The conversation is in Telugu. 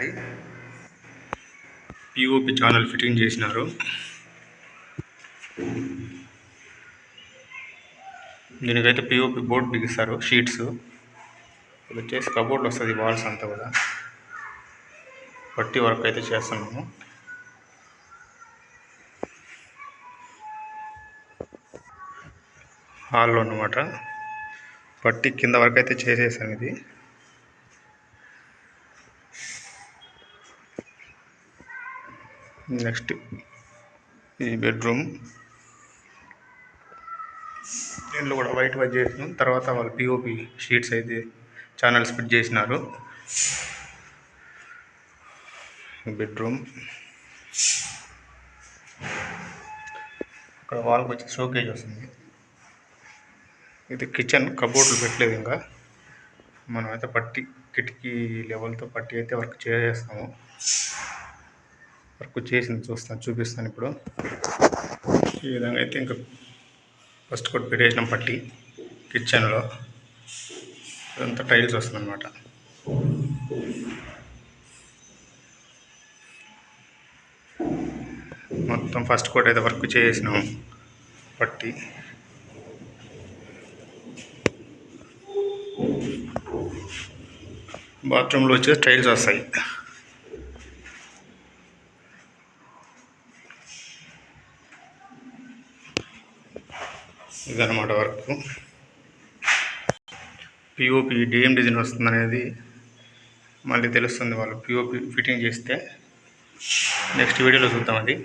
ఇది పిఓపి ఛానల్ ఫిట్టింగ్ చేసినారు. దీనికైతే పిఓపి బోర్డు బిగిస్తారు, షీట్స్. ఇది వచ్చేసి కబోర్డ్ వస్తుంది, వాల్స్ అంతా కూడా. పట్టి వర్క్ అయితే చేస్తున్నాము. హాల్లో అన్నమాట. పట్టి కింద వరకు అయితే చేసేసాను. ఇది నెక్స్ట్ ఈ బెడ్రూమ్. దీంట్లో కూడా వైట్ చేసినాం. తర్వాత వాళ్ళు పిఓపి షీట్స్ అయితే ఛానల్స్ ఫిట్ చేసినారు. బెడ్రూమ్ అక్కడ వాల్కి వచ్చి షోకేజ్ వస్తుంది. ఇది కిచెన్. కబోర్డ్లు పెట్టలేదు ఇంకా. మనమైతే పట్టి కిటికీ లెవెల్తో పట్టి అయితే వర్క్ చేసేస్తాము. వర్క్ చేసింది చూపిస్తాను ఇప్పుడు. ఈ విధంగా అయితే ఇంకా ఫస్ట్ కోట్ పెట్టేసినాం పట్టి కిచెన్లో. ఇదంతా టైల్స్ వస్తుంది అన్నమాట. మొత్తం ఫస్ట్ కోట్ అయితే వర్క్ చేసినాం పట్టి. బాత్రూంలో వచ్చేసి టైల్స్ వస్తాయి. ఇదన్నమాట వర్క్. పిఓపి డిఎం డిజైన్ వస్తుంది అనేది మళ్ళీ తెలుస్తుంది వాళ్ళు పిఓపి ఫిట్టింగ్ చేస్తే. నెక్స్ట్ వీడియోలో చూద్దాం అది.